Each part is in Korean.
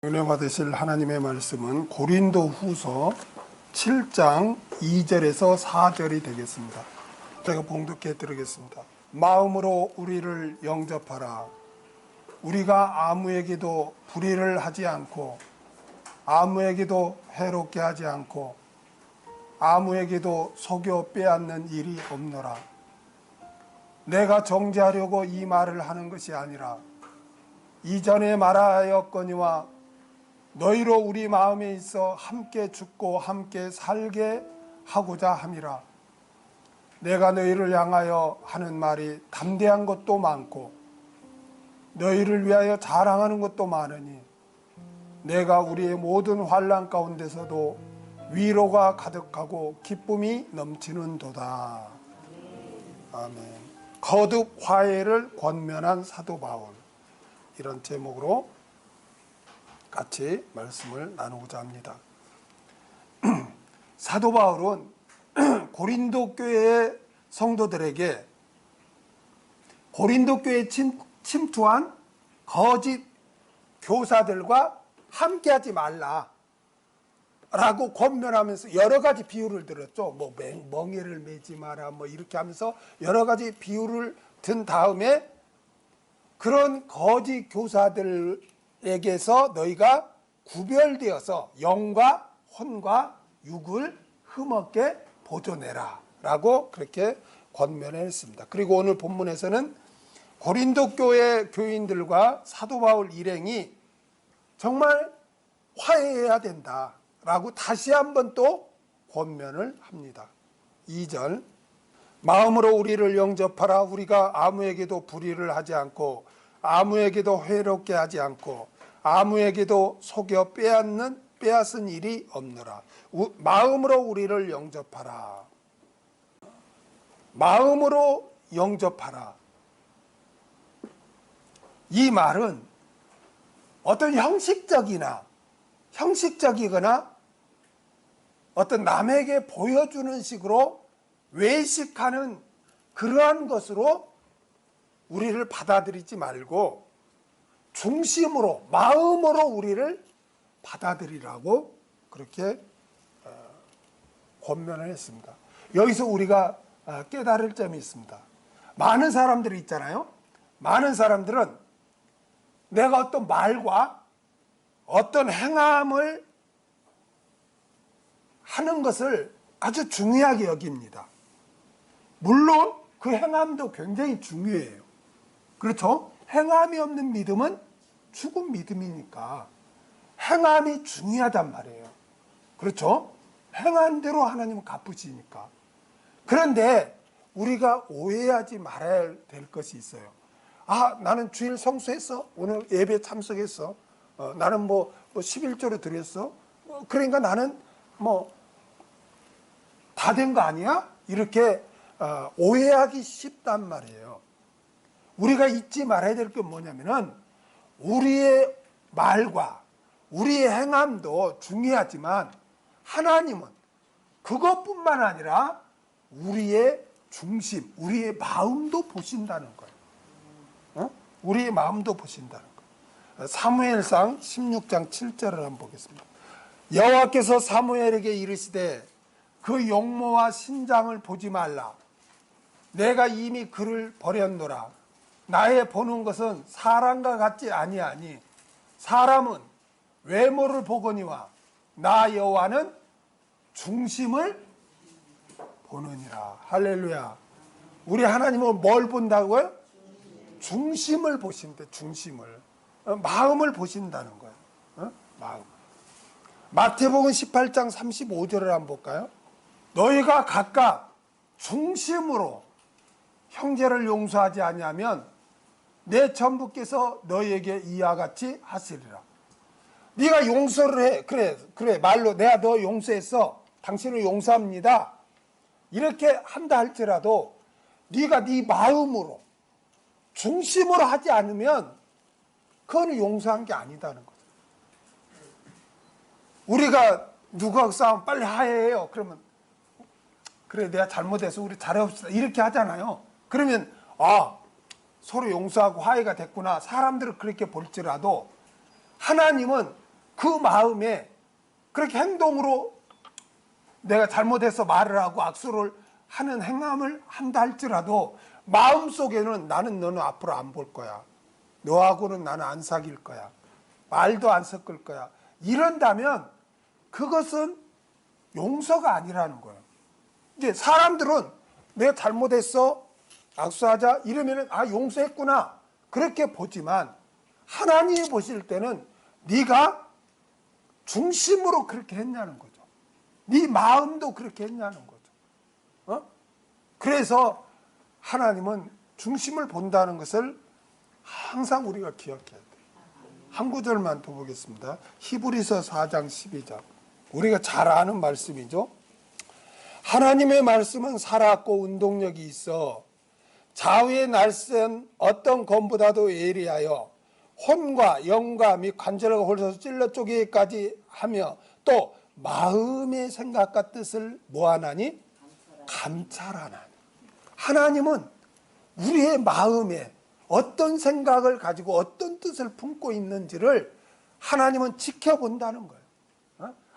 은혜 받으실 하나님의 말씀은 고린도 후서 7장 2절에서 4절이 되겠습니다. 제가 봉독해 드리겠습니다. 마음으로 우리를 영접하라. 우리가 아무에게도 불의를 하지 않고 아무에게도 해롭게 하지 않고 아무에게도 속여 빼앗는 일이 없노라. 내가 정죄하려고 이 말을 하는 것이 아니라 이전에 말하였거니와 너희로 우리 마음에 있어 함께 죽고 함께 살게 하고자 함이라. 내가 너희를 향하여 하는 말이 담대한 것도 많고 너희를 위하여 자랑하는 것도 많으니 내가 우리의 모든 환난 가운데서도 위로가 가득하고 기쁨이 넘치는도다. 아멘. 거듭 화해를 권면한 사도 바울, 이런 제목으로 같이 말씀을 나누고자 합니다. 사도 바울은 고린도 교회의 성도들에게 고린도 교회에 침투한 거짓 교사들과 함께하지 말라 라고 권면하면서 여러 가지 비유를 들었죠. 뭐 멍에를 매지 마라 뭐 이렇게 하면서 여러 가지 비유를 든 다음에 그런 거짓 교사들에게서 너희가 구별되어서 영과 혼과 육을 흠없게 보존해라 라고 그렇게 권면했습니다. 그리고 오늘 본문에서는 고린도 교회 교인들과 사도 바울 일행이 정말 화해해야 된다 라고 다시 한번 또 권면을 합니다. 2절, 마음으로 우리를 영접하라. 우리가 아무에게도 불의를 하지 않고 아무에게도 해롭게 하지 않고 아무에게도 속여 빼앗은 일이 없노라. 마음으로 우리를 영접하라. 마음으로 영접하라. 이 말은 어떤 형식적이거나 어떤 남에게 보여주는 식으로 외식하는 그러한 것으로 우리를 받아들이지 말고 중심으로 마음으로 우리를 받아들이라고 그렇게 권면을 했습니다. 여기서 우리가 깨달을 점이 있습니다. 많은 사람들이 있잖아요. 많은 사람들은 내가 어떤 말과 어떤 행함을 하는 것을 아주 중요하게 여깁니다. 물론 그 행함도 굉장히 중요해요. 그렇죠? 행함이 없는 믿음은 죽은 믿음이니까 행함이 중요하단 말이에요. 그렇죠? 행한 대로 하나님은 갚으시니까. 그런데 우리가 오해하지 말아야 될 것이 있어요. 아, 나는 주일 성수했어. 오늘 예배 참석했어. 나는 뭐 11조를 드렸어. 그러니까 나는 다 된 거 아니야? 이렇게 오해하기 쉽단 말이에요. 우리가 잊지 말아야 될 게 뭐냐면은 우리의 말과 우리의 행함도 중요하지만 하나님은 그것뿐만 아니라 우리의 중심, 우리의 마음도 보신다는 거예요. 우리의 마음도 보신다는 거예요. 사무엘상 16장 7절을 한번 보겠습니다. 여호와께서 사무엘에게 이르시되 그 용모와 신장을 보지 말라. 내가 이미 그를 버렸노라. 나의 보는 것은 사람과 같지 아니하니 사람은 외모를 보거니와 나 여호와는 중심을 보느니라. 할렐루야. 우리 하나님은 뭘 본다고요? 중심을 보신대. 중심을. 마음을 보신다는 거예요. 마음. 마태복음 18장 35절을 한번 볼까요? 너희가 각각 중심으로 형제를 용서하지 아니하면 내 천부께서 너희에게 이와 같이 하시리라. 네가 용서를 해. 그래 말로 내가 너 용서했어. 당신을 용서합니다. 이렇게 한다 할지라도 네가 네 마음으로 중심으로 하지 않으면 그건 용서한 게 아니다는 거죠. 우리가 누구하고 싸우면 빨리 화해해요. 그러면 그래 내가 잘못해서 우리 잘해봅시다. 이렇게 하잖아요. 그러면 서로 용서하고 화해가 됐구나. 사람들은 그렇게 볼지라도 하나님은 그 마음에 그렇게 행동으로 내가 잘못해서 말을 하고 악수를 하는 행함을 한다 할지라도 마음속에는 나는 너는 앞으로 안 볼 거야. 너하고는 나는 안 사귈 거야. 말도 안 섞을 거야. 이런다면 그것은 용서가 아니라는 거예요. 이제 사람들은 내가 잘못했어, 악수하자 이러면은 아 용서했구나 그렇게 보지만 하나님이 보실 때는 네가 중심으로 그렇게 했냐는 거죠. 네 마음도 그렇게 했냐는 거죠. 그래서 하나님은 중심을 본다는 것을 항상 우리가 기억해야 돼요. 한 구절만 더 보겠습니다. 히브리서 4장 12절. 우리가 잘 아는 말씀이죠. 하나님의 말씀은 살아있고 운동력이 있어 좌우의 날쌘 어떤 검보다도 예리하여 혼과 영과 및 관절과 홀서서 찔러 쪼개기까지 하며 또 마음의 생각과 뜻을 뭐하나니? 감찰하나니. 하나님은 우리의 마음에 어떤 생각을 가지고 어떤 뜻을 품고 있는지를 하나님은 지켜본다는 거예요.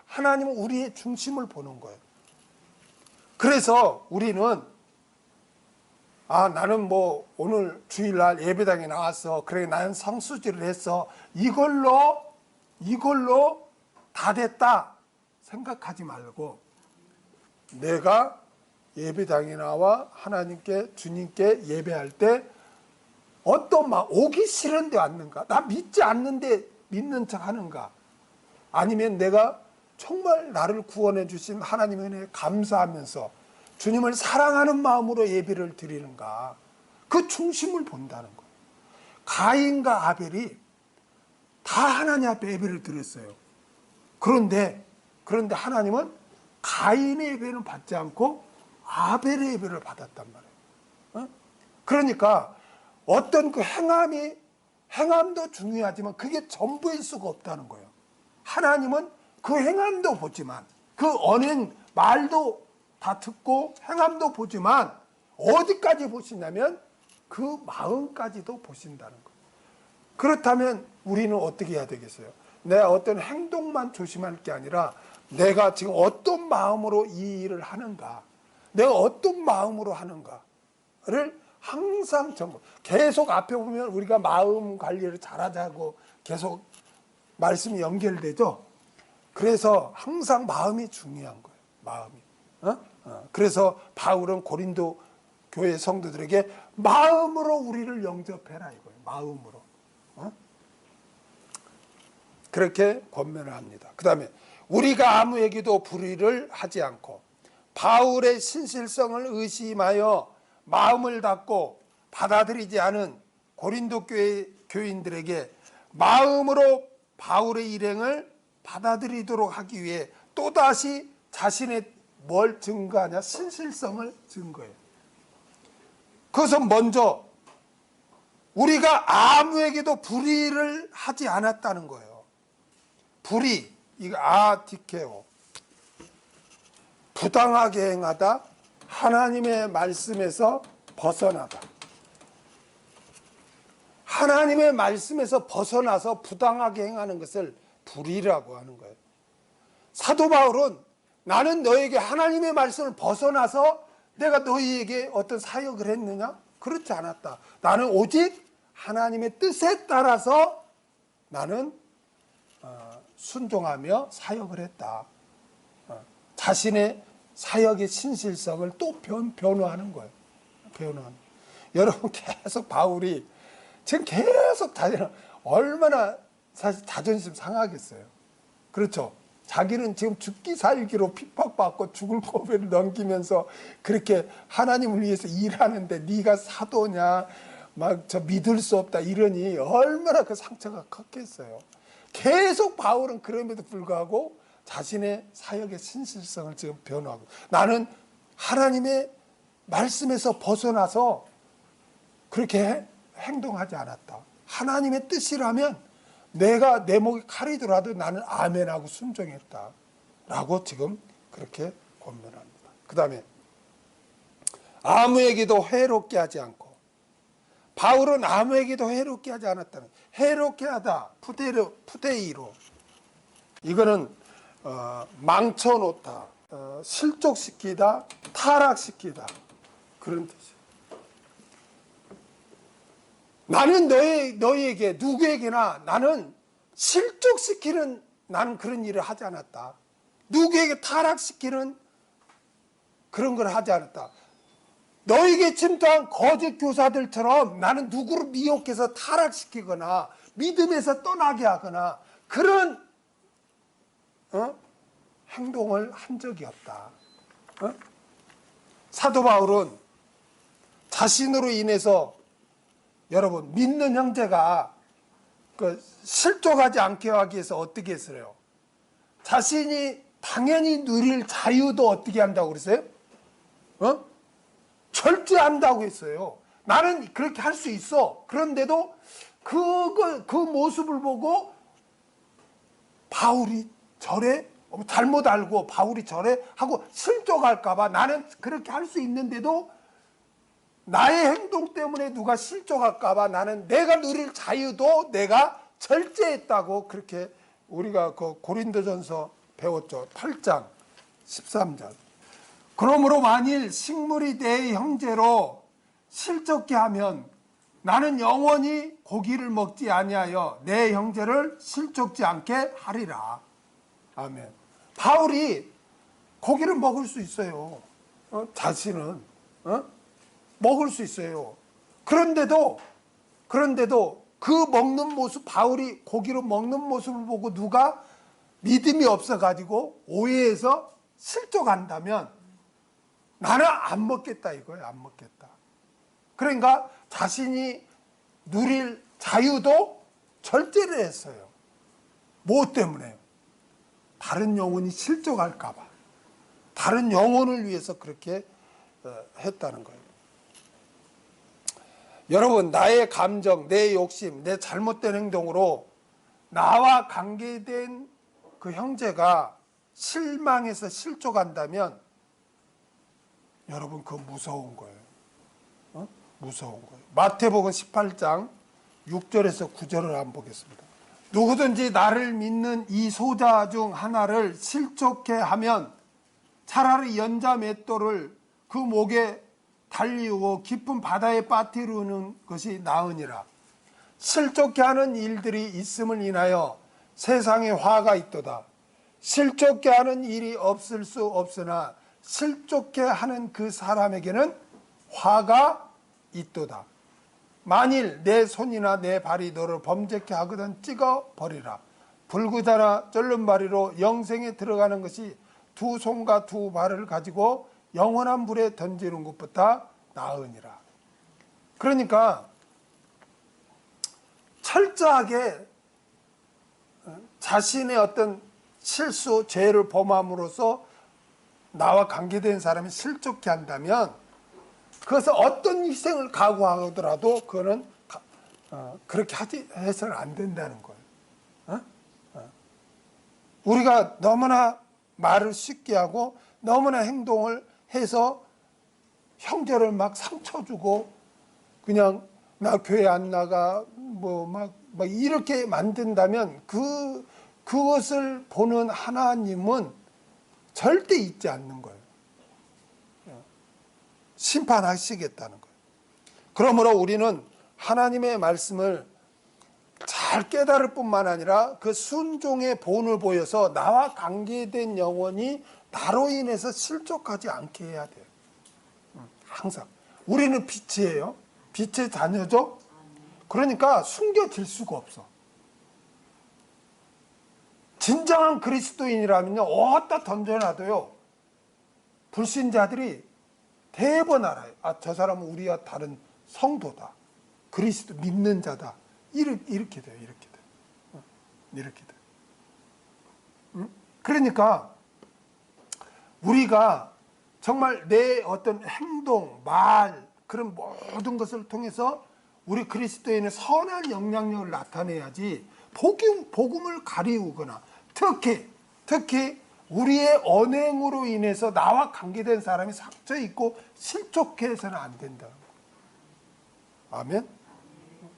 하나님은 우리의 중심을 보는 거예요. 그래서 우리는 나는 뭐 오늘 주일날 예배당에 나왔어. 그래 나는 성수지를 했어. 이걸로 다 됐다 생각하지 말고 내가 예배당에 나와 하나님께 주님께 예배할 때 어떤 마음 오기 싫은데 왔는가? 나 믿지 않는데 믿는 척 하는가? 아니면 내가 정말 나를 구원해 주신 하나님의 은혜에 감사하면서 주님을 사랑하는 마음으로 예배를 드리는가? 그 중심을 본다는 거예요. 가인과 아벨이 다 하나님 앞에 예배를 드렸어요. 그런데 하나님은 가인의 예배는 받지 않고 아벨의 예배를 받았단 말이에요. 그러니까 어떤 그 행함도 중요하지만 그게 전부일 수가 없다는 거예요. 하나님은 그 행함도 보지만 그 언행 말도 다 듣고 행함도 보지만 어디까지 보시냐면 그 마음까지도 보신다는 거예요. 그렇다면 우리는 어떻게 해야 되겠어요? 내가 어떤 행동만 조심할 게 아니라 내가 지금 어떤 마음으로 이 일을 하는가, 내가 어떤 마음으로 하는가를 항상 계속 앞에 보면 우리가 마음 관리를 잘하자고 계속 말씀이 연결되죠. 그래서 항상 마음이 중요한 거예요. 마음이. 그래서 바울은 고린도 교회 성도들에게 마음으로 우리를 영접해라 이거예요. 마음으로. 그렇게 권면을 합니다. 그 다음에 우리가 아무에게도 불의를 하지 않고 바울의 신실성을 의심하여 마음을 닫고 받아들이지 않은 고린도 교회 교인들에게 마음으로 바울의 일행을 받아들이도록 하기 위해 또다시 자신의 뭘 증거하냐? 신실성을 증거해요. 그것은 먼저 우리가 아무에게도 불의를 하지 않았다는 거예요. 불의, 이거 아디케오. 부당하게 행하다, 하나님의 말씀에서 벗어나다. 하나님의 말씀에서 벗어나서 부당하게 행하는 것을 불의라고 하는 거예요. 사도 바울은 나는 너에게 하나님의 말씀을 벗어나서 내가 너희에게 어떤 사역을 했느냐? 그렇지 않았다. 나는 오직 하나님의 뜻에 따라서 나는 순종하며 사역을 했다. 자신의 사역의 신실성을 또 변호하는 거예요. 변호하는. 여러분 계속 바울이 지금 계속 얼마나 사실 자존심 상하겠어요. 그렇죠. 자기는 지금 죽기 살기로 핍박받고 죽을 고비를 넘기면서 그렇게 하나님을 위해서 일하는데 네가 사도냐 막 저 믿을 수 없다 이러니 얼마나 그 상처가 컸겠어요. 계속 바울은 그럼에도 불구하고 자신의 사역의 신실성을 지금 변호하고 나는 하나님의 말씀에서 벗어나서 그렇게 행동하지 않았다. 하나님의 뜻이라면 내가 내 목이 칼이더라도 나는 아멘하고 순종했다. 라고 지금 그렇게 권면합니다. 그 다음에 아무에게도 해롭게 하지 않고 바울은 아무에게도 해롭게 하지 않았다는 해롭게 하다 푸데이로 이거는 망쳐놓다, 실족시키다, 타락시키다, 그런 뜻이에요. 나는 너희에게, 누구에게나 나는 실족시키는, 나는 그런 일을 하지 않았다. 누구에게 타락시키는 그런 걸 하지 않았다. 너에게 침투한 거짓 교사들처럼 나는 누구를 미혹해서 타락시키거나 믿음에서 떠나게 하거나 그런 행동을 한 적이 없다. 사도 바울은 자신으로 인해서 여러분 믿는 형제가 실족하지 않게 하기 위해서 어떻게 했어요? 자신이 당연히 누릴 자유도 어떻게 한다고 그랬어요? 절제한다고 했어요. 나는 그렇게 할 수 있어. 그런데도 그 모습을 보고 바울이 저래? 잘못 알고 바울이 저래? 하고 실족할까봐 나는 그렇게 할 수 있는데도 나의 행동 때문에 누가 실족할까봐 나는 내가 누릴 자유도 내가 절제했다고 그렇게 우리가 그 고린도전서 배웠죠. 8장 13절. 그러므로 만일 식물이 내 형제로 실족케 하면 나는 영원히 고기를 먹지 아니하여 내 형제를 실족지 않게 하리라. 아멘. 바울이 고기를 먹을 수 있어요. 자신은 먹을 수 있어요. 그런데도 그 먹는 모습, 바울이 고기로 먹는 모습을 보고 누가 믿음이 없어가지고 오해해서 실족한다면 나는 안 먹겠다 이거예요. 안 먹겠다. 그러니까 자신이 누릴 자유도 절제를 했어요. 뭐 때문에요? 다른 영혼이 실족할까 봐. 다른 영혼을 위해서 그렇게 했다는 거예요. 여러분, 나의 감정, 내 욕심, 내 잘못된 행동으로 나와 관계된 그 형제가 실망해서 실족한다면 여러분 그거 무서운 거예요. 무서운 거예요. 마태복음 18장 6절에서 9절을 한번 보겠습니다. 누구든지 나를 믿는 이 소자 중 하나를 실족해 하면 차라리 연자 맷돌을 그 목에 달리우고 깊은 바다에 빠뜨리는 것이 나으니라. 실족해 하는 일들이 있음을 인하여 세상에 화가 있도다. 실족해 하는 일이 없을 수 없으나 실족해 하는 그 사람에게는 화가 있도다. 만일 내 손이나 내 발이 너를 범죄케 하거든 찍어 버리라. 불구자나 쫄름바리로 영생에 들어가는 것이 두 손과 두 발을 가지고 영원한 불에 던지는 것보다 나으니라. 그러니까 철저하게 자신의 어떤 실수, 죄를 범함으로써 나와 관계된 사람이 실족해 한다면 그것을 어떤 희생을 각오하더라도 그거는 그렇게 해서는 안 된다는 거예요. 우리가 너무나 말을 쉽게 하고 너무나 행동을 해서 형제를 막 상처 주고 그냥 나 교회 안 나가 뭐 막 이렇게 만든다면 그것을 보는 하나님은 절대 잊지 않는 거예요. 심판하시겠다는 거예요. 그러므로 우리는 하나님의 말씀을 잘 깨달을 뿐만 아니라 그 순종의 본을 보여서 나와 관계된 영혼이 나로 인해서 실족하지 않게 해야 돼요. 항상. 우리는 빛이에요. 빛의 자녀죠. 그러니까 숨겨질 수가 없어. 진정한 그리스도인이라면요, 어디다 던져놔도요, 불신자들이 대번 알아요. 아, 저 사람은 우리와 다른 성도다. 그리스도 믿는 자다. 이렇게 돼요. 이렇게 돼요. 이렇게 돼요. 그러니까 우리가 정말 내 어떤 행동, 말, 그런 모든 것을 통해서 우리 그리스도인의 선한 영향력을 나타내야지 복음을 가리우거나 특히 우리의 언행으로 인해서 나와 관계된 사람이 상처 있고 실족해서는 안 된다. 아멘?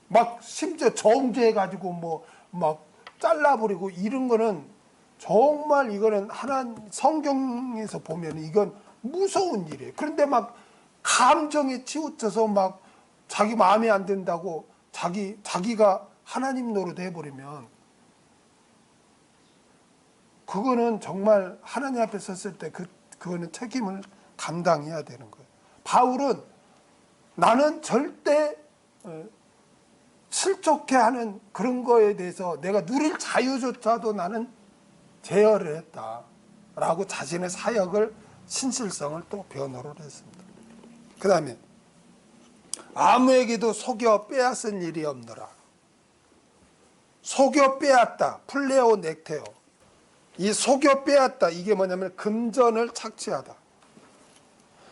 막 심지어 정죄해가지고 막 잘라버리고 이런 거는 정말 이거는 성경에서 보면 이건 무서운 일이에요. 그런데 막 감정에 치우쳐서 막 자기 마음에 안 든다고 자기가 하나님 노릇 해버리면 그거는 정말 하나님 앞에 섰을 때 그거는 책임을 감당해야 되는 거예요. 바울은 나는 절대 실족해하는 그런 거에 대해서 내가 누릴 자유조차도 나는 제어를 했다라고 자신의 사역을 신실성을 또 변호를 했습니다. 그 다음에 아무에게도 속여 빼앗은 일이 없노라. 속여 빼앗다, 플레오 넥테오. 이 속여 빼앗다, 이게 뭐냐면 금전을 착취하다.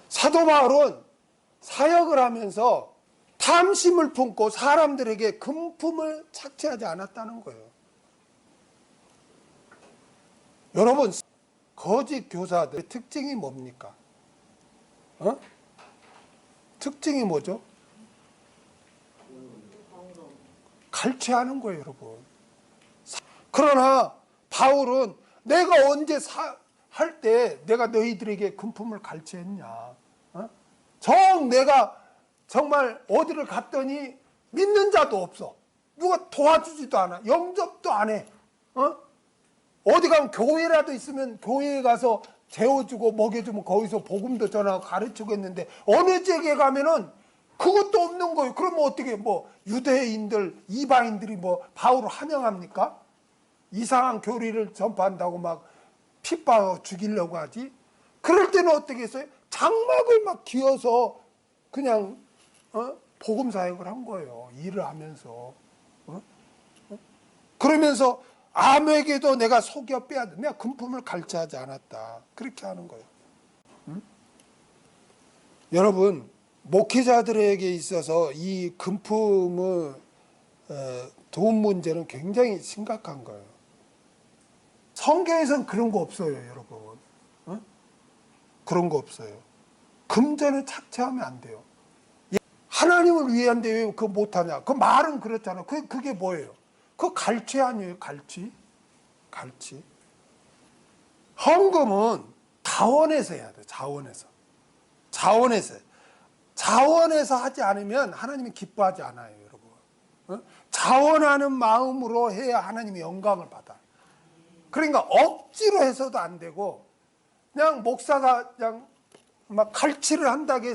사도 바울은 사역을 하면서 탐심을 품고 사람들에게 금품을 착취하지 않았다는 거예요. 여러분, 거짓 교사들의 특징이 뭡니까? 특징이 뭐죠? 갈취하는 거예요, 여러분. 그러나 바울은 내가 언제 할 때 내가 너희들에게 금품을 갈취했냐? 내가 정말 어디를 갔더니 믿는 자도 없어. 누가 도와주지도 않아. 영접도 안 해. 어디 가면 교회라도 있으면 교회에 가서 재워주고 먹여주면 거기서 복음도 전하고 가르치고 했는데 어느 지역에 가면은 그것도 없는 거예요. 그러면 어떻게 유대인들, 이방인들이 바울을 환영합니까? 이상한 교리를 전파한다고 막 핍박하고 죽이려고 하지. 그럴 때는 어떻게 했어요? 장막을 막 기어서 그냥 복음 사역을 한 거예요. 일을 하면서. 그러면서 아무에게도 내가 속여 빼앗아, 내가 금품을 갈취하지 않았다. 그렇게 하는 거예요. 여러분, 목회자들에게 있어서 이 금품의 돈 문제는 굉장히 심각한 거예요. 성경에서는 그런 거 없어요, 여러분. 그런 거 없어요. 금전을 착취하면 안 돼요. 하나님을 위한데 왜 그거 못하냐? 그 말은 그렇잖아. 그게 뭐예요? 그 갈취 아니에요, 갈취? 갈취. 헌금은 자원에서 해야 돼요, 자원에서. 자원에서 하지 않으면 하나님이 기뻐하지 않아요, 여러분. 자원하는 마음으로 해야 하나님이 영광을 받아요. 그러니까 억지로 해서도 안 되고, 그냥 목사가 그냥 막 갈취를 한다고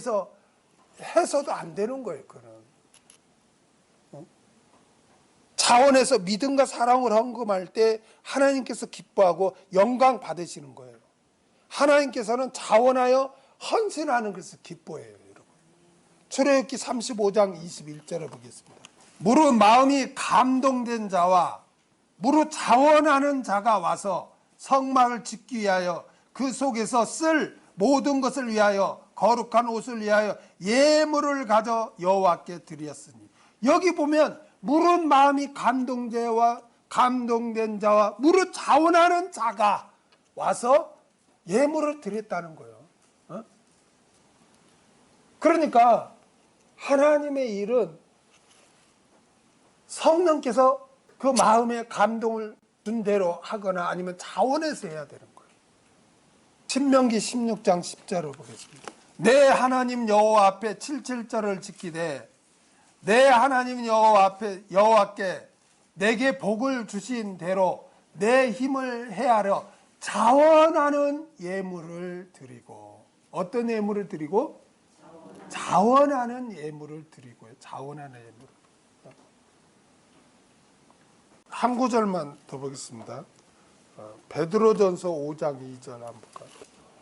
해서도 안 되는 거예요, 그거는. 자원에서 믿음과 사랑을 헌금할 때 하나님께서 기뻐하고 영광 받으시는 거예요. 하나님께서는 자원하여 헌신하는 것을 기뻐해요, 여러분. 출애굽기 35장 21절을 보겠습니다. 무릇 마음이 감동된 자와 무릇 자원하는 자가 와서 성막을 짓기 위하여 그 속에서 쓸 모든 것을 위하여 거룩한 옷을 위하여 예물을 가져 여호와께 드렸으니. 여기 보면 무릇 마음이 감동된 자와 무릇 자원하는 자가 와서 예물을 드렸다는 거예요. 그러니까 하나님의 일은 성령께서 그 마음에 감동을 준 대로 하거나 아니면 자원해서 해야 되는 거예요. 신명기 16장 10절을 보겠습니다. 내 하나님 여호와 앞에 77절을 지키되 내 하나님 여호와께 내게 복을 주신 대로 내 힘을 헤아려 자원하는 예물을 드리고. 어떤 예물을 드리고? 자원하는 예물을 드리고요. 자원하는 예물. 한 구절만 더 보겠습니다. 베드로전서 5장 2절 한번 볼까요?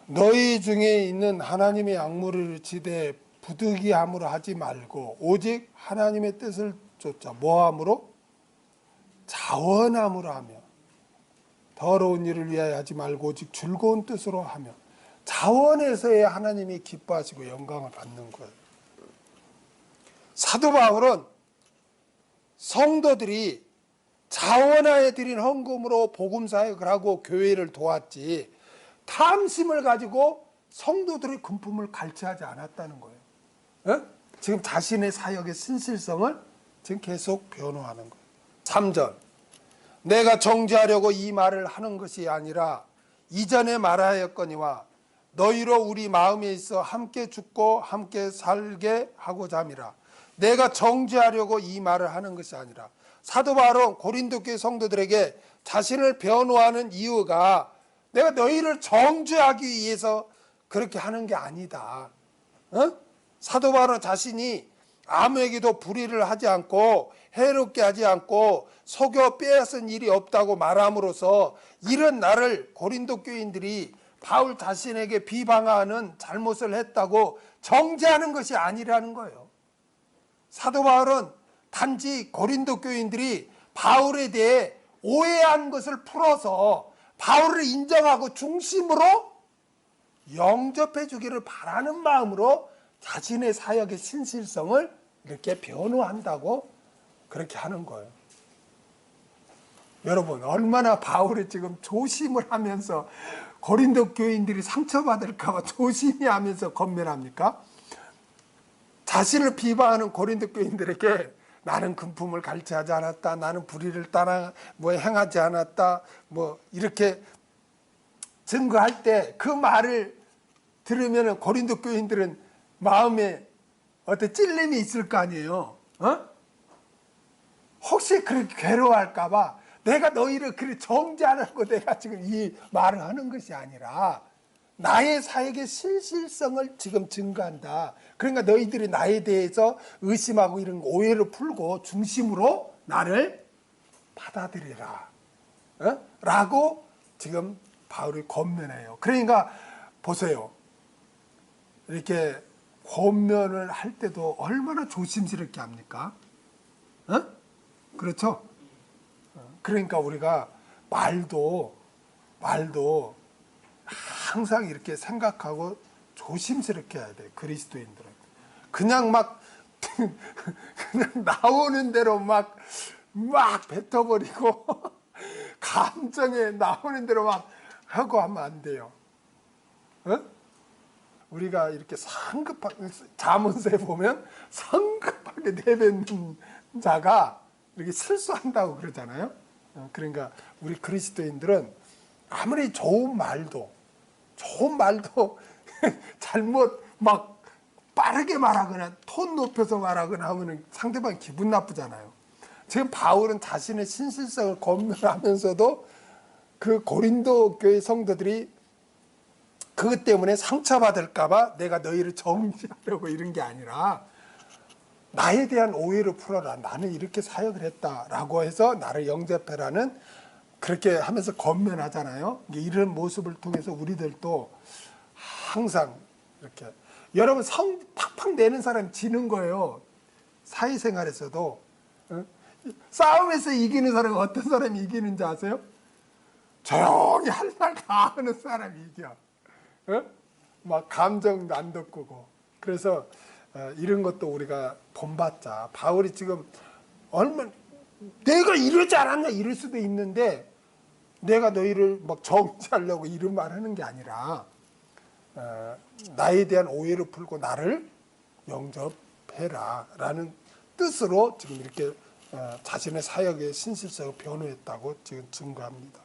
너희 중에 있는 하나님의 약물을 지대 부득이함으로 하지 말고 오직 하나님의 뜻을 쫓아 뭐함으로? 자원함으로 하며 더러운 일을 위하여 하지 말고 오직 즐거운 뜻으로 하며. 자원에서의 하나님이 기뻐하시고 영광을 받는 거예요. 사도 바울은 성도들이 자원하여 드린 헌금으로 복음 사역을 하고 교회를 도왔지 탐심을 가지고 성도들의 금품을 갈취하지 않았다는 거예요. 지금 자신의 사역의 신실성을 지금 계속 변호하는 거예요. 3절 내가 정죄하려고 이 말을 하는 것이 아니라 이전에 말하였거니와 너희로 우리 마음에 있어 함께 죽고 함께 살게 하고자 함이라. 내가 정죄하려고 이 말을 하는 것이 아니라. 사도 바울은 고린도 교회 성도들에게 자신을 변호하는 이유가 내가 너희를 정죄하기 위해서 그렇게 하는 게 아니다. 사도 바울은 자신이 아무에게도 불의를 하지 않고 해롭게 하지 않고 속여 빼앗은 일이 없다고 말함으로써 이런 나를 고린도 교인들이 바울 자신에게 비방하는 잘못을 했다고 정죄하는 것이 아니라는 거예요. 사도 바울은 단지 고린도 교인들이 바울에 대해 오해한 것을 풀어서 바울을 인정하고 중심으로 영접해 주기를 바라는 마음으로 자신의 사역의 신실성을 이렇게 변호한다고 그렇게 하는 거예요. 여러분, 얼마나 바울이 지금 조심을 하면서 고린도 교인들이 상처받을까 봐 조심히 하면서 권면합니까? 자신을 비방하는 고린도 교인들에게 나는 금품을 갈취하지 않았다, 나는 불의를 따라 행하지 않았다, 이렇게 증거할 때 그 말을 들으면 고린도 교인들은 마음에 어떤 찔림이 있을 거 아니에요. 혹시 그렇게 괴로워할까 봐 내가 너희를 그렇게 정죄하려고 내가 지금 이 말을 하는 것이 아니라 나의 사역의 신실성을 지금 증거한다. 그러니까 너희들이 나에 대해서 의심하고 이런 오해를 풀고 중심으로 나를 받아들이라. 라고 지금 바울이 권면해요. 그러니까 보세요. 이렇게 권면을 할 때도 얼마나 조심스럽게 합니까? 그렇죠? 그러니까 우리가 말도 항상 이렇게 생각하고 조심스럽게 해야 돼. 그리스도인들은 그냥 그냥 나오는 대로 막 뱉어버리고 감정에 나오는 대로 막 하고 하면 안 돼요. 우리가 이렇게 성급하게 자문서에 보면 성급하게 내뱉는 자가 이렇게 실수한다고 그러잖아요. 그러니까 우리 그리스도인들은 아무리 좋은 말도 잘못 빠르게 말하거나 톤 높여서 말하거나 하면 상대방이 기분 나쁘잖아요. 지금 바울은 자신의 신실성을 권면하면서도 그 고린도 교회 성도들이 그것 때문에 상처받을까 봐 내가 너희를 정죄하려고 이런 게 아니라 나에 대한 오해를 풀어라. 나는 이렇게 사역을 했다라고 해서 나를 영접해라는 그렇게 하면서 권면하잖아요. 이런 모습을 통해서 우리들도 항상 이렇게 여러분 성 팍팍 내는 사람이 지는 거예요. 사회생활에서도 싸움에서 이기는 사람은 어떤 사람이 이기는지 아세요? 조용히 할 말 다 하는 사람이 이겨. 막 감정도 안 돋구고. 그래서 이런 것도 우리가 본받자. 바울이 지금 얼마나 내가 이러지 않았냐 이럴 수도 있는데 내가 너희를 정죄하려고 이런 말 하는 게 아니라 나에 대한 오해를 풀고 나를 영접해라 라는 뜻으로 지금 이렇게 자신의 사역의 신실성을 변호했다고 지금 증거합니다.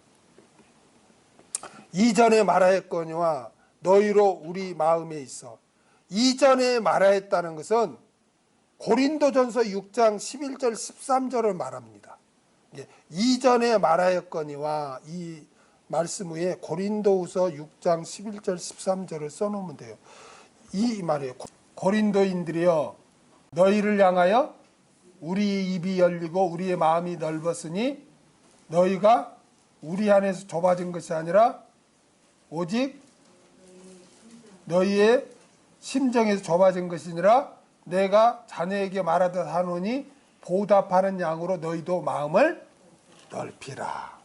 이전에 말하였거니와 너희로 우리 마음에 있어. 이전에 말하였다는 것은 고린도전서 6장 11절 13절을 말합니다. 이전에 말하였거니와 이 말씀 위에 고린도후서 6장 11절 13절을 써놓으면 돼요. 이 말이에요. 고린도인들이여 너희를 향하여 우리 입이 열리고 우리의 마음이 넓었으니 너희가 우리 안에서 좁아진 것이 아니라 오직 너희의 심정에서 좁아진 것이니라. 내가 자네에게 말하듯 하노니 보답하는 양으로 너희도 마음을 넓히라.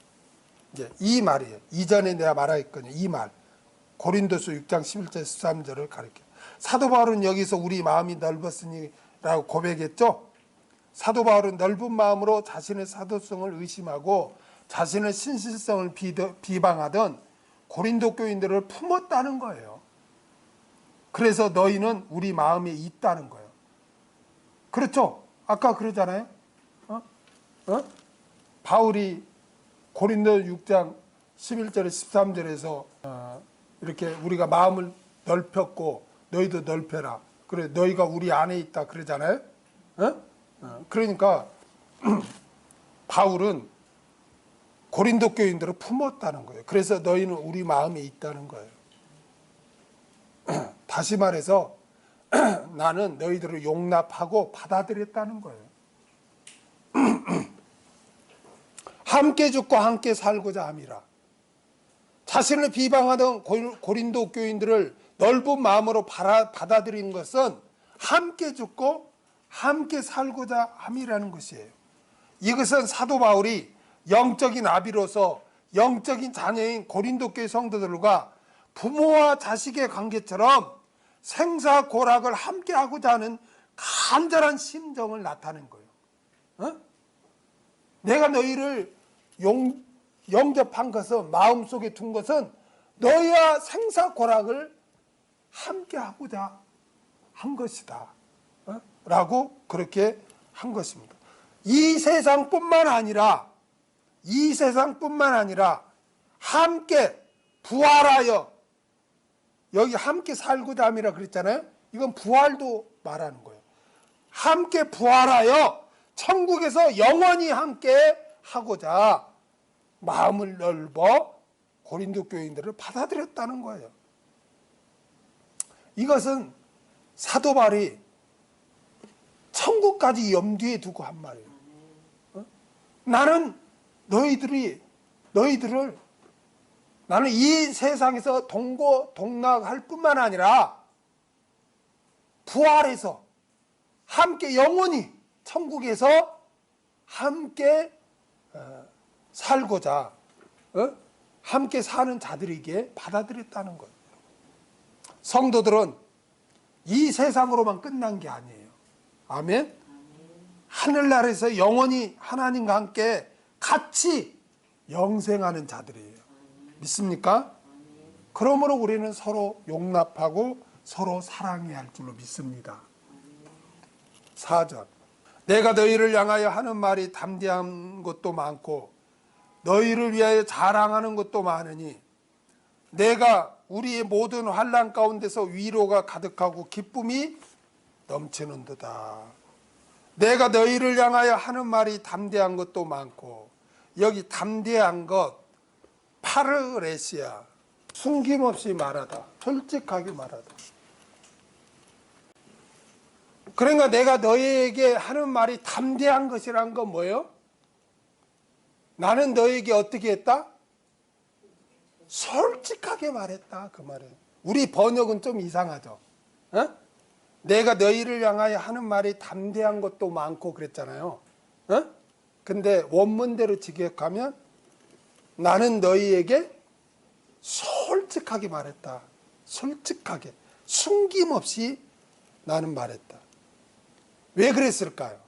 이 말이에요. 이전에 내가 말하였거든요. 이 말. 고린도서 6장 11절 13절을 가리켜. 사도 바울은 여기서 우리 마음이 넓었으니라고 고백했죠. 사도 바울은 넓은 마음으로 자신의 사도성을 의심하고 자신의 신실성을 비방하던 고린도 교인들을 품었다는 거예요. 그래서 너희는 우리 마음에 있다는 거예요. 그렇죠? 아까 그러잖아요. 바울이 고린도 6장 11절에 13절에서 이렇게 우리가 마음을 넓혔고 너희도 넓혀라. 그래 너희가 우리 안에 있다 그러잖아요. 그러니까 바울은 고린도 교인들을 품었다는 거예요. 그래서 너희는 우리 마음에 있다는 거예요. 다시 말해서 나는 너희들을 용납하고 받아들였다는 거예요. 함께 죽고 함께 살고자 함이라. 자신을 비방하던 고린도 교인들을 넓은 마음으로 받아들인 것은 함께 죽고 함께 살고자 함이라는 것이에요. 이것은 사도 바울이 영적인 아비로서 영적인 자녀인 고린도 교회 성도들과 부모와 자식의 관계처럼 생사고락을 함께 하고자 하는 간절한 심정을 나타낸 거예요. 내가 너희를 영접한 것은, 마음속에 둔 것은 너희와 생사고락을 함께 하고자 한 것이다 라고 그렇게 한 것입니다. 이 세상뿐만 아니라 함께 부활하여, 여기 함께 살고자 함이라 그랬잖아요. 이건 부활도 말하는 거예요. 함께 부활하여 천국에서 영원히 함께 하고자 마음을 넓어 고린도 교인들을 받아들였다는 거예요. 이것은 사도 바울이 천국까지 염두에 두고 한 말이에요. 나는 너희들을 나는 이 세상에서 동고동락할 뿐만 아니라 부활해서 함께 영원히 천국에서 함께 살고자 함께 사는 자들에게 받아들였다는 거예요. 성도들은 이 세상으로만 끝난 게 아니에요. 아멘. 하늘나라에서 영원히 하나님과 함께 같이 영생하는 자들이에요. 믿습니까? 그러므로 우리는 서로 용납하고 서로 사랑해야 할 줄로 믿습니다. 4절. 내가 너희를 향하여 하는 말이 담대한 것도 많고 너희를 위하여 자랑하는 것도 많으니 내가 우리의 모든 환난 가운데서 위로가 가득하고 기쁨이 넘치는도다. 내가 너희를 향하여 하는 말이 담대한 것도 많고, 여기 담대한 것, 파르레시아, 숨김없이 말하다, 솔직하게 말하다. 그러니까 내가 너희에게 하는 말이 담대한 것이란 건 뭐예요? 나는 너희에게 어떻게 했다? 솔직하게 말했다, 그 말이에요. 우리 번역은 좀 이상하죠. 내가 너희를 향하여 하는 말이 담대한 것도 많고 그랬잖아요. 근데 원문대로 직역하면 나는 너희에게 솔직하게 말했다. 솔직하게, 숨김없이 나는 말했다. 왜 그랬을까요?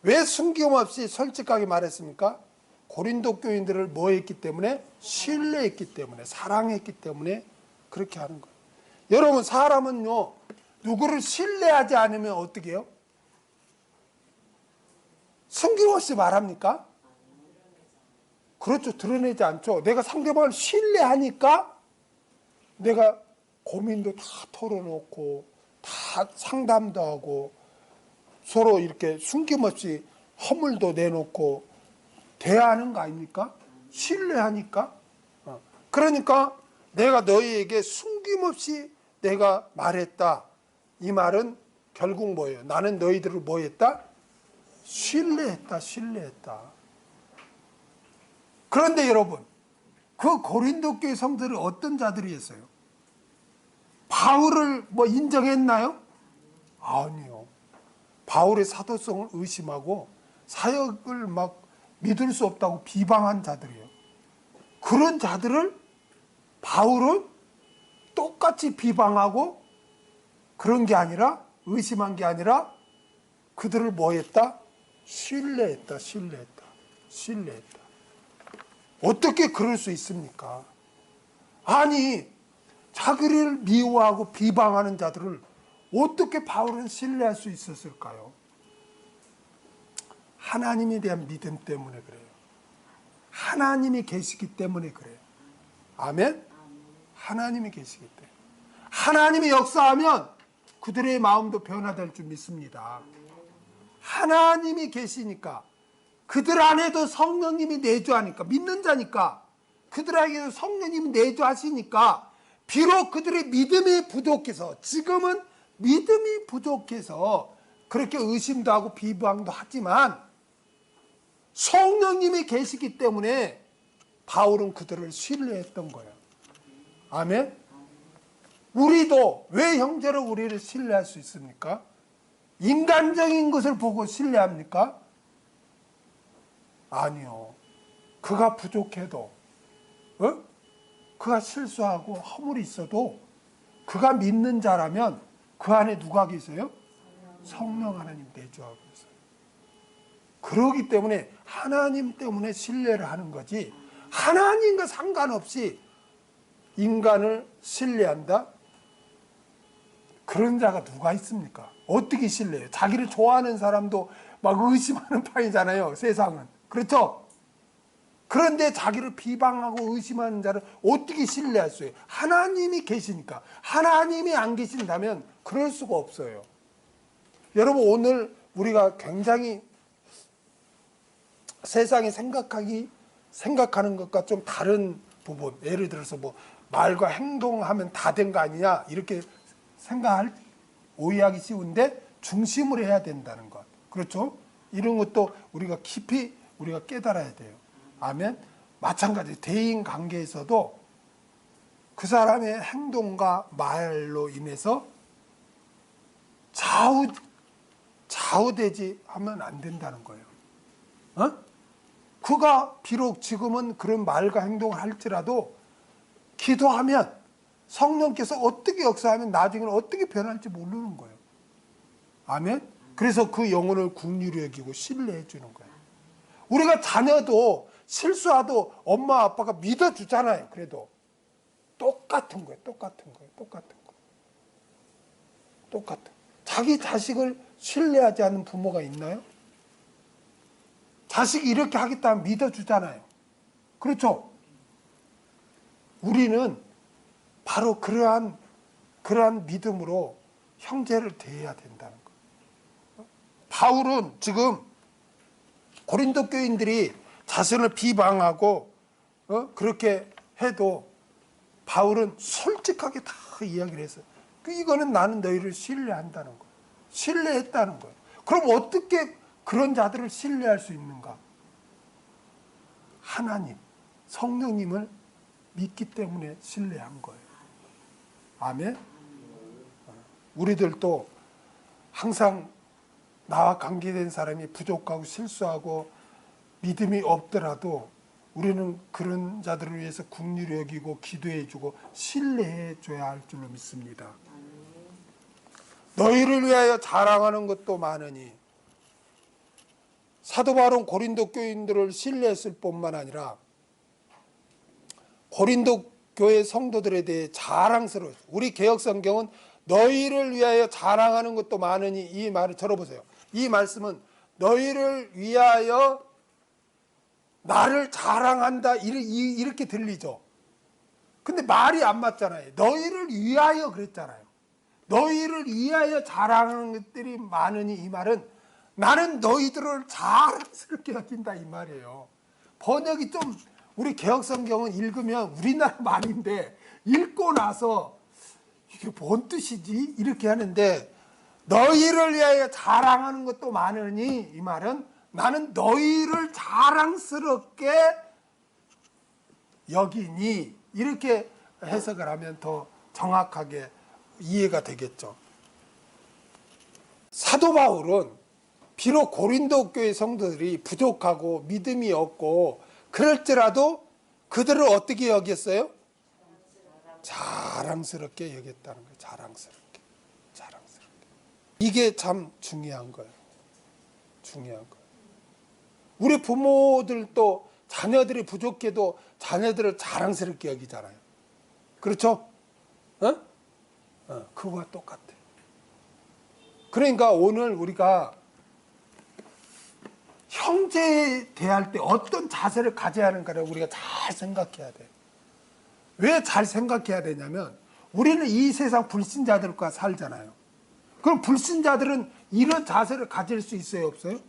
왜 숨김없이 솔직하게 말했습니까? 고린도 교인들을 뭐 했기 때문에? 신뢰했기 때문에, 사랑했기 때문에 그렇게 하는 거예요. 여러분, 사람은요, 누구를 신뢰하지 않으면 어떻게 해요? 숨김없이 말합니까? 그렇죠. 드러내지 않죠. 내가 상대방을 신뢰하니까 내가 고민도 다 털어놓고 다 상담도 하고 서로 이렇게 숨김없이 허물도 내놓고 대화하는 거 아닙니까? 신뢰하니까. 그러니까 내가 너희에게 숨김없이 내가 말했다. 이 말은 결국 뭐예요? 나는 너희들을 뭐 했다? 신뢰했다. 그런데 여러분, 그 고린도 교회 성도들은 어떤 자들이었어요? 바울을 뭐 인정했나요? 아니요. 바울의 사도성을 의심하고 사역을 막 믿을 수 없다고 비방한 자들이에요. 그런 자들을 바울은 똑같이 비방하고 그런 게 아니라, 의심한 게 아니라 그들을 뭐 했다? 신뢰했다. 어떻게 그럴 수 있습니까? 아니, 자기를 미워하고 비방하는 자들을 어떻게 바울은 신뢰할 수 있었을까요? 하나님에 대한 믿음 때문에 그래요. 하나님이 계시기 때문에 그래요. 아멘? 하나님이 계시기 때문에. 하나님이 역사하면 그들의 마음도 변화될 줄 믿습니다. 하나님이 계시니까, 그들 안에도 성령님이 내주하니까, 믿는 자니까 그들에게도 성령님이 내주하시니까, 비록 그들의 믿음이 부족해서, 지금은 믿음이 부족해서 그렇게 의심도 하고 비방도 하지만 성령님이 계시기 때문에 바울은 그들을 신뢰했던 거예요. 아멘? 우리도 왜 형제로 우리를 신뢰할 수 있습니까? 인간적인 것을 보고 신뢰합니까? 아니요. 그가 부족해도, 그가 실수하고 허물이 있어도 그가 믿는 자라면 그 안에 누가 계세요? 성령 하나님 내주하고 있어요. 그러기 때문에 하나님 때문에 신뢰를 하는 거지, 하나님과 상관없이 인간을 신뢰한다? 그런 자가 누가 있습니까? 어떻게 신뢰해요? 자기를 좋아하는 사람도 막 의심하는 판이잖아요, 세상은. 그렇죠? 그런데 자기를 비방하고 의심하는 자를 어떻게 신뢰할 수 있어요? 하나님이 계시니까. 하나님이 안 계신다면 그럴 수가 없어요. 여러분, 오늘 우리가 굉장히 세상이 생각하는 것과 좀 다른 부분, 예를 들어서 뭐 말과 행동하면 다 된 거 아니냐, 이렇게 오해하기 쉬운데 중심을 해야 된다는 것. 그렇죠? 이런 것도 우리가 깊이 우리가 깨달아야 돼요. 아멘. 마찬가지 대인 관계에서도 그 사람의 행동과 말로 인해서 좌우되지 하면 안 된다는 거예요. 그가 비록 지금은 그런 말과 행동을 할지라도 기도하면 성령께서 어떻게 역사하면 나중에는 어떻게 변할지 모르는 거예요. 아멘. 그래서 그 영혼을 긍휼히 여기고 신뢰해 주는 거예요. 우리가 자녀도 실수하도 엄마 아빠가 믿어주잖아요. 그래도 똑같은 거예요. 똑같은 자기 자식을 신뢰하지 않는 부모가 있나요? 자식이 이렇게 하겠다면 믿어주잖아요. 그렇죠? 우리는 바로 그러한 믿음으로 형제를 대해야 된다는 거예요. 바울은 지금 고린도 교인들이 자신을 비방하고 그렇게 해도 바울은 솔직하게 다 이야기를 했어요. 이거는 나는 너희를 신뢰한다는 거예요. 신뢰했다는 거예요. 그럼 어떻게 그런 자들을 신뢰할 수 있는가? 하나님, 성령님을 믿기 때문에 신뢰한 거예요. 아멘. 우리들도 항상 나와 관계된 사람이 부족하고 실수하고 믿음이 없더라도 우리는 그런 자들을 위해서 긍휼히 여기고 기도해주고 신뢰해줘야 할 줄로 믿습니다. 너희를 위하여 자랑하는 것도 많으니. 사도 바울은 고린도 교인들을 신뢰했을 뿐만 아니라 고린도 교회 성도들에 대해 자랑스러워. 우리 개역성경은 너희를 위하여 자랑하는 것도 많으니, 이 말을 들어보세요. 이 말씀은 너희를 위하여 나를 자랑한다 이렇게 들리죠. 근데 말이 안 맞잖아요. 너희를 위하여 그랬잖아요. 너희를 위하여 자랑하는 것들이 많으니, 이 말은 나는 너희들을 자랑스럽게 여긴다 이 말이에요. 번역이 좀, 우리 개역성경은 읽으면 우리나라 말인데 읽고 나서 이게 뭔 뜻이지? 이렇게 하는데, 너희를 위하여 자랑하는 것도 많으니, 이 말은 나는 너희를 자랑스럽게 여기니, 이렇게 해석을 하면 더 정확하게 이해가 되겠죠. 사도 바울은 비록 고린도 교회 성도들이 부족하고 믿음이 없고 그럴지라도 그들을 어떻게 여겼어요? 자랑스럽게 여겼다는 거예요. 자랑스럽게. 이게 참 중요한 거예요. 우리 부모들도 자녀들이 부족해도 자녀들을 자랑스럽게 여기잖아요. 그렇죠? 그거와 똑같아요. 그러니까 오늘 우리가 형제에 대할 때 어떤 자세를 가져야 하는가를 우리가 잘 생각해야 돼. 왜 잘 생각해야 되냐면 우리는 이 세상 불신자들과 살잖아요. 그럼 불신자들은 이런 자세를 가질 수 있어요, 없어요?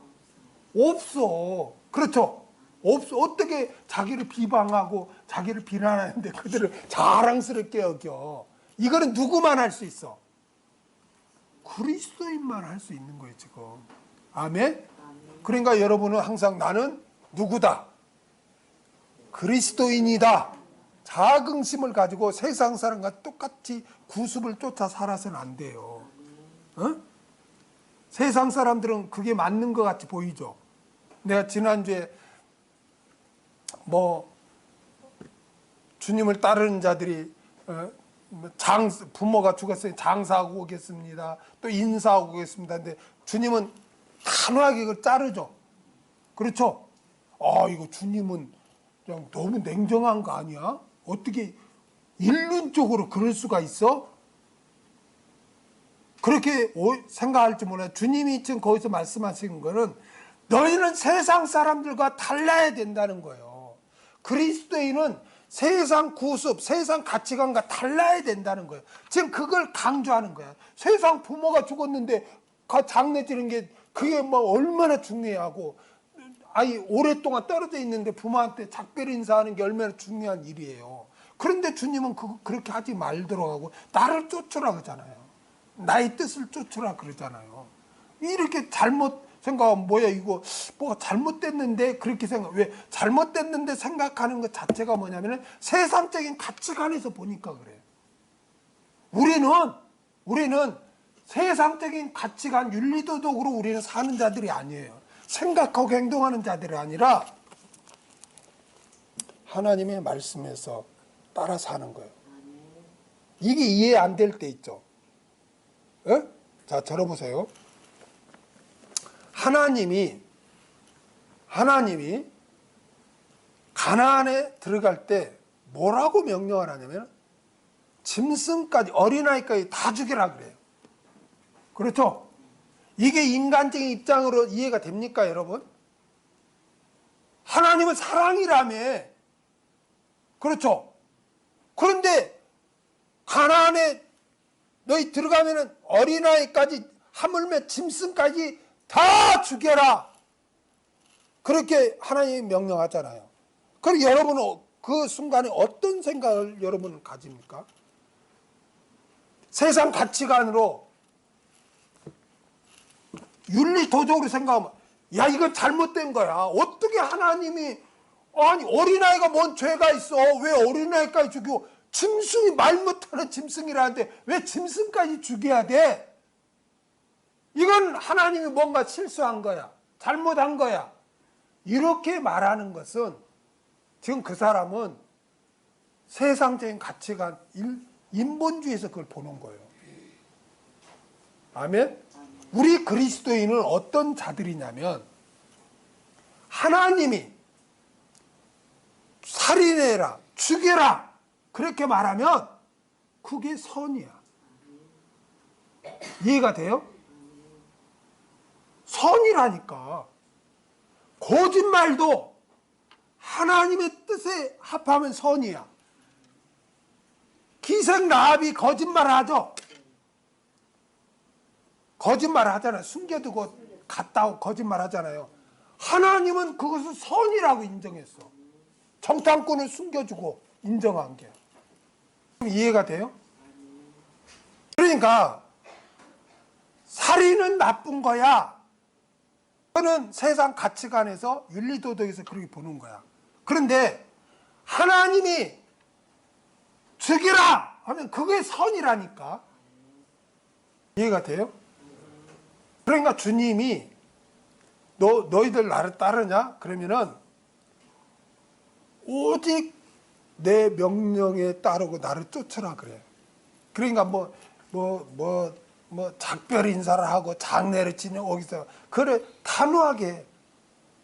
없어. 그렇죠? 없어. 어떻게 자기를 비방하고 자기를 비난하는데 그들을 자랑스럽게 여겨. 이거는 누구만 할 수 있어? 그리스도인만 할 수 있는 거예요, 지금. 아멘? 그러니까 여러분은 항상 나는 누구다? 그리스도인이다. 자긍심을 가지고 세상 사람과 똑같이 구습을 쫓아 살아서는 안 돼요. 어? 세상 사람들은 그게 맞는 것 같이 보이죠. 내가 지난주에 주님을 따르는 자들이 부모가 죽었으니 장사하고 오겠습니다. 또 인사하고 오겠습니다. 근데 주님은 단호하게 그걸 자르죠. 그렇죠? 이거 주님은 그냥 너무 냉정한 거 아니야? 어떻게 인륜적으로 그럴 수가 있어? 그렇게 생각할지 몰라요. 주님이 지금 거기서 말씀하시는 거는 너희는 세상 사람들과 달라야 된다는 거예요. 그리스도인은 세상 구습, 세상 가치관과 달라야 된다는 거예요. 지금 그걸 강조하는 거야. 세상 부모가 죽었는데 장례 지는 게 그게 얼마나 중요하고 오랫동안 떨어져 있는데 부모한테 작별 인사하는 게 얼마나 중요한 일이에요. 그런데 주님은 그렇게 하지 말도록 하고 나를 쫓으라 그러잖아요. 나의 뜻을 쫓으라 그러잖아요. 이렇게 잘못 생각하면 이거 뭐가 잘못됐는데 그렇게 왜 잘못됐는데 생각하는 것 자체가 뭐냐면 세상적인 가치관에서 보니까 그래요. 우리는 세상적인 가치관 윤리도덕으로 우리는 사는 자들이 아니에요. 생각하고 행동하는 자들이 아니라 하나님의 말씀에서 따라 사는 거예요. 이게 이해 안 될 때 있죠. 자, 들어보세요. 하나님이 가나안에 들어갈 때 뭐라고 명령을 하냐면 짐승까지 어린아이까지 다 죽여라 그래요. 그렇죠? 이게 인간적인 입장으로 이해가 됩니까, 여러분? 하나님은 사랑이라며. 그렇죠? 그런데 가나안에 너희 들어가면은 어린아이까지 하물며 짐승까지 다 죽여라. 그렇게 하나님이 명령하잖아요. 그럼 여러분은 그 순간에 어떤 생각을 여러분은 가집니까? 세상 가치관으로 윤리도덕으로 생각하면 야 이건 잘못된 거야. 어떻게 하나님이 어린아이가 뭔 죄가 있어. 왜 어린아이까지 죽이고 짐승이 말 못하는 짐승이라는데 왜 짐승까지 죽여야 돼? 이건 하나님이 뭔가 실수한 거야. 잘못한 거야. 이렇게 말하는 것은 지금 그 사람은 세상적인 가치관, 인본주의에서 그걸 보는 거예요. 아멘? 우리 그리스도인은 어떤 자들이냐면 하나님이 살인해라, 죽여라 그렇게 말하면 그게 선이야. 이해가 돼요? 선이라니까. 거짓말도 하나님의 뜻에 합하면 선이야. 기생 라합이 거짓말하죠. 거짓말 하잖아요. 숨겨두고 갔다 오고 거짓말 하잖아요. 하나님은 그것을 선이라고 인정했어. 정탐꾼을 숨겨주고 인정한 게. 이해가 돼요? 그러니까 살인은 나쁜 거야. 그거는 세상 가치관에서 윤리도덕에서 그렇게 보는 거야. 그런데 하나님이 죽이라 하면 그게 선이라니까. 이해가 돼요? 그러니까 주님이 너희들 나를 따르냐? 그러면은 오직 내 명령에 따르고 나를 쫓으라 그래. 그러니까 작별 인사를 하고 장례를 치는 거기서 그래 단호하게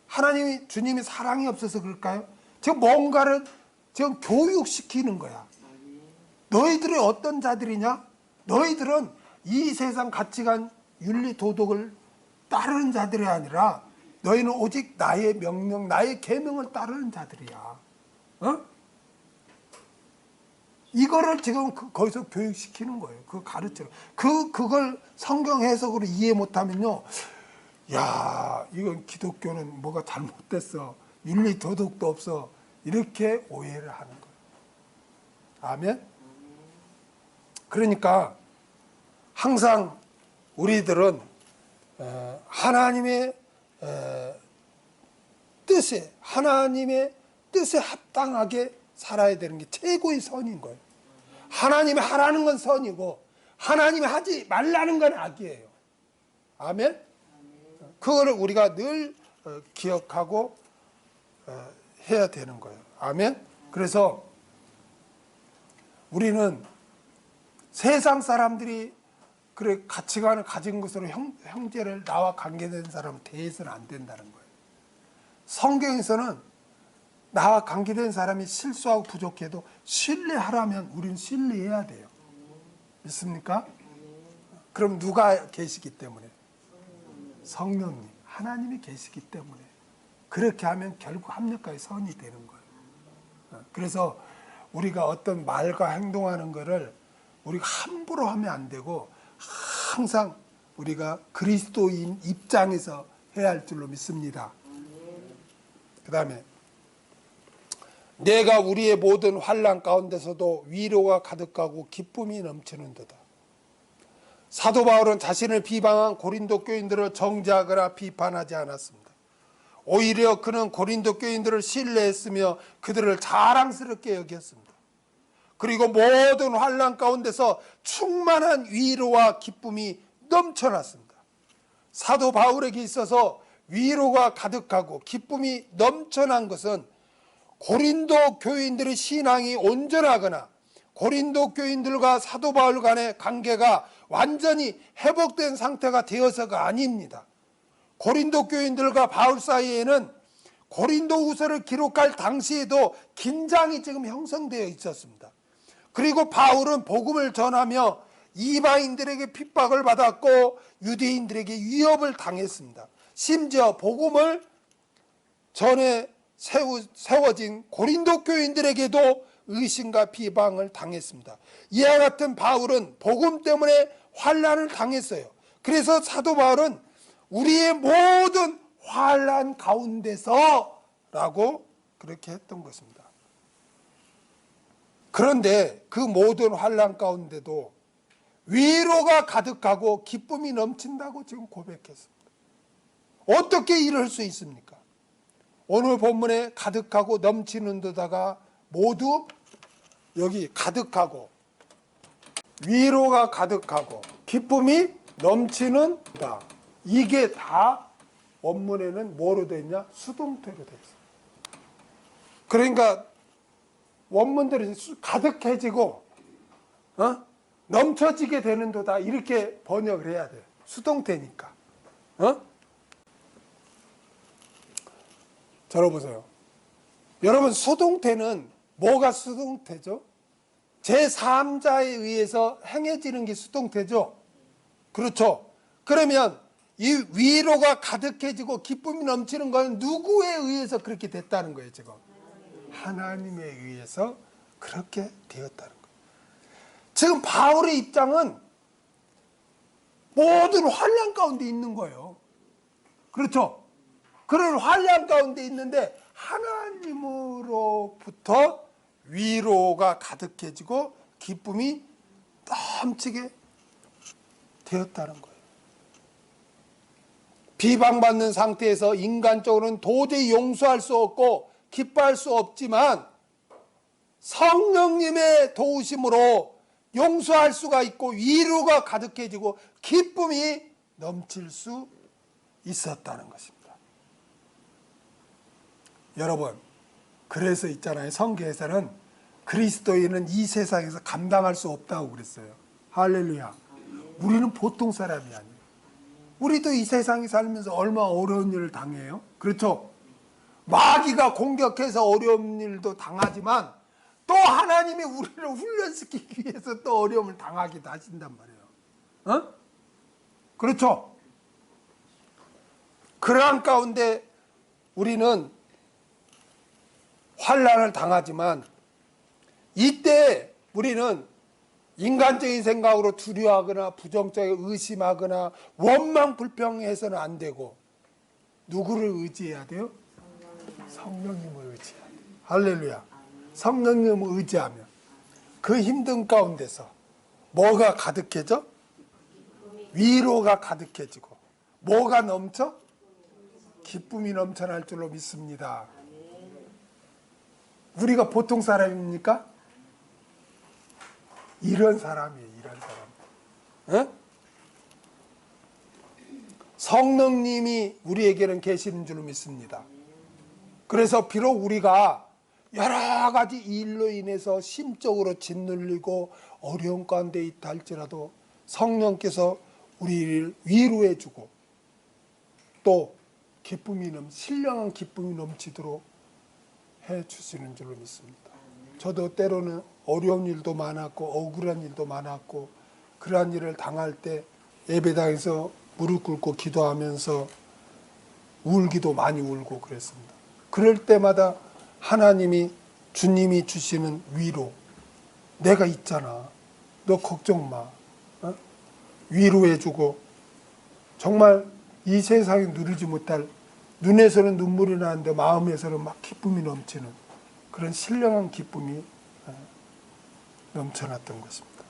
하나님이 주님이 사랑이 없어서 그럴까요? 지금 뭔가를 지금 교육시키는 거야. 너희들이 어떤 자들이냐? 너희들은 이 세상 가치관 윤리 도덕을 따르는 자들이 아니라 너희는 오직 나의 명령, 나의 계명을 따르는 자들이야. 이거를 지금 거기서 교육시키는 거예요. 그 가르쳐. 그걸 성경 해석으로 이해 못하면요. 야, 이건 기독교는 뭐가 잘못됐어. 윤리 도덕도 없어. 이렇게 오해를 하는 거예요. 아멘? 그러니까 항상 우리들은 하나님의 하나님의 뜻에 합당하게 살아야 되는 게 최고의 선인 거예요. 하나님이 하라는 건 선이고 하나님이 하지 말라는 건 악이에요. 아멘? 그거를 우리가 늘 기억하고 해야 되는 거예요. 아멘? 그래서 우리는 세상 사람들이 그래 가치관을 가진 것으로 형제를 나와 관계된 사람을 대해서는 안 된다는 거예요. 성경에서는 나와 관계된 사람이 실수하고 부족해도 신뢰하라면 우리는 신뢰해야 돼요. 믿습니까? 그럼 누가 계시기 때문에? 성령님, 하나님이 계시기 때문에. 그렇게 하면 결국 합력과의 선이 되는 거예요. 그래서 우리가 어떤 말과 행동하는 것을 우리가 함부로 하면 안 되고 항상 우리가 그리스도인 입장에서 해야 할 줄로 믿습니다. 그 다음에 내가 우리의 모든 환난 가운데서도 위로가 가득하고 기쁨이 넘치는도다. 사도 바울은 자신을 비방한 고린도 교인들을 정죄하거나 비판하지 않았습니다. 오히려 그는 고린도 교인들을 신뢰했으며 그들을 자랑스럽게 여겼습니다. 그리고 모든 환난 가운데서 충만한 위로와 기쁨이 넘쳐났습니다. 사도 바울에게 있어서 위로가 가득하고 기쁨이 넘쳐난 것은 고린도 교인들의 신앙이 온전하거나 고린도 교인들과 사도 바울 간의 관계가 완전히 회복된 상태가 되어서가 아닙니다. 고린도 교인들과 바울 사이에는 고린도후서를 기록할 당시에도 긴장이 지금 형성되어 있었습니다. 그리고 바울은 복음을 전하며 이방인들에게 핍박을 받았고 유대인들에게 위협을 당했습니다. 심지어 복음을 전에 세워진 고린도 교인들에게도 의심과 비방을 당했습니다. 이와 같은 바울은 복음 때문에 환난을 당했어요. 그래서 사도 바울은 우리의 모든 환난 가운데서 라고 그렇게 했던 것입니다. 그런데 그 모든 환난 가운데도 위로가 가득하고 기쁨이 넘친다고 지금 고백했습니다. 어떻게 이럴 수 있습니까? 오늘 본문에 가득하고 넘치는 데다가 모두 여기 가득하고 위로가 가득하고 기쁨이 넘치는 다. 이게 다 원문에는 뭐로 되어 있냐? 수동태로 되어 있어요. 그러니까 원문들이 가득해지고 넘쳐지게 되는 도다 이렇게 번역을 해야 돼요. 수동태니까. 들어보세요. 여러분 수동태는 뭐가 수동태죠? 제3자에 의해서 행해지는 게 수동태죠. 그렇죠. 그러면 이 위로가 가득해지고 기쁨이 넘치는 건 누구에 의해서 그렇게 됐다는 거예요. 지금 하나님에 의해서 그렇게 되었다는 거예요. 지금 바울의 입장은 모든 환난 가운데 있는 거예요. 그렇죠. 그런 환난 가운데 있는데 하나님으로부터 위로가 가득해지고 기쁨이 넘치게 되었다는 거예요. 비방받는 상태에서 인간적으로는 도저히 용서할 수 없고 기뻐할 수 없지만 성령님의 도우심으로 용서할 수가 있고 위로가 가득해지고 기쁨이 넘칠 수 있었다는 것입니다. 여러분, 그래서 있잖아요. 성경에서는 그리스도인은 이 세상에서 감당할 수 없다고 그랬어요. 할렐루야. 우리는 보통 사람이 아니에요. 우리도 이 세상에 살면서 얼마나 어려운 일을 당해요. 그렇죠? 마귀가 공격해서 어려운 일도 당하지만 또 하나님이 우리를 훈련시키기 위해서 또 어려움을 당하기도 하신단 말이에요. 그렇죠? 그러한 가운데 우리는 환난을 당하지만 이때 우리는 인간적인 생각으로 두려워하거나 부정적인 의심하거나 원망 불평해서는 안 되고 누구를 의지해야 돼요? 성령님을 의지해야 돼요. 할렐루야. 성령님을 의지하면 그 힘든 가운데서 뭐가 가득해져? 위로가 가득해지고 뭐가 넘쳐? 기쁨이 넘쳐날 줄로 믿습니다. 우리가 보통 사람입니까? 이런 사람이에요. 이런 사람. 에? 성령님이 우리에게는 계시는 줄로 믿습니다. 그래서 비록 우리가 여러 가지 일로 인해서 심적으로 짓눌리고 어려운 가운데 있다 할지라도 성령께서 우리를 위로해주고 또 신령한 기쁨이 넘치도록 해주시는 줄로 믿습니다. 저도 때로는 어려운 일도 많았고 억울한 일도 많았고 그러한 일을 당할 때 예배당에서 무릎 꿇고 기도하면서 울기도 많이 울고 그랬습니다. 그럴 때마다 하나님이 주님이 주시는 위로, 내가 있잖아, 너 걱정 마, 위로해주고 정말 이 세상에 누리지 못할, 눈에서는 눈물이 나는데 마음에서는 막 기쁨이 넘치는 그런 신령한 기쁨이 넘쳐났던 것입니다.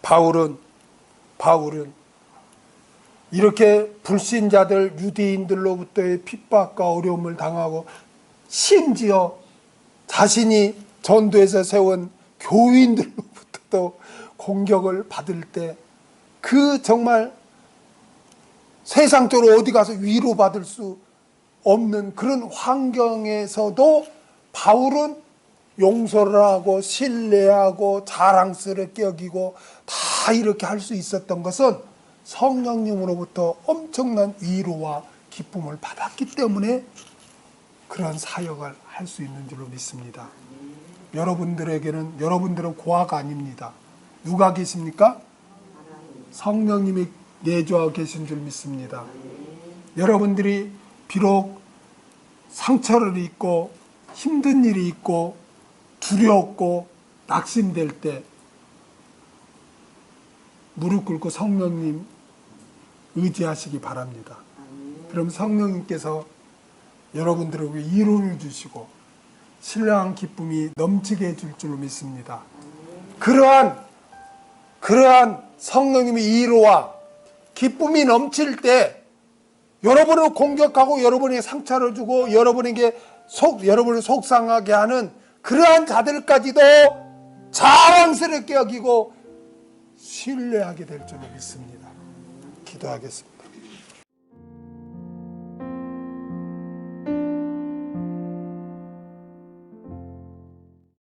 바울은 이렇게 불신자들 유대인들로부터의 핍박과 어려움을 당하고 심지어 자신이 전도에서 세운 교인들로부터도 공격을 받을 때 그 정말 세상적으로 어디 가서 위로받을 수 없는 그런 환경에서도 바울은 용서를 하고 신뢰하고 자랑스럽게 여기고 다 이렇게 할 수 있었던 것은 성령님으로부터 엄청난 위로와 기쁨을 받았기 때문에 그런 사역을 할 수 있는 줄로 믿습니다. 여러분들은 고아가 아닙니다. 누가 계십니까? 성령님이 내주하고 계신 줄 믿습니다. 여러분들이 비록 상처를 입고 힘든 일이 있고 두렵고 낙심될 때 무릎 꿇고 성령님 의지하시기 바랍니다. 그럼 성령님께서 여러분들에게 위로를 주시고 신령한 기쁨이 넘치게 해줄 줄로 믿습니다. 그러한 성령님의 위로와 기쁨이 넘칠 때 여러분을 공격하고 여러분에게 상처를 주고 여러분을 속상하게 하는 그러한 자들까지도 자랑스럽게 여기고 신뢰하게 될 줄로 믿습니다. 기도하겠습니다.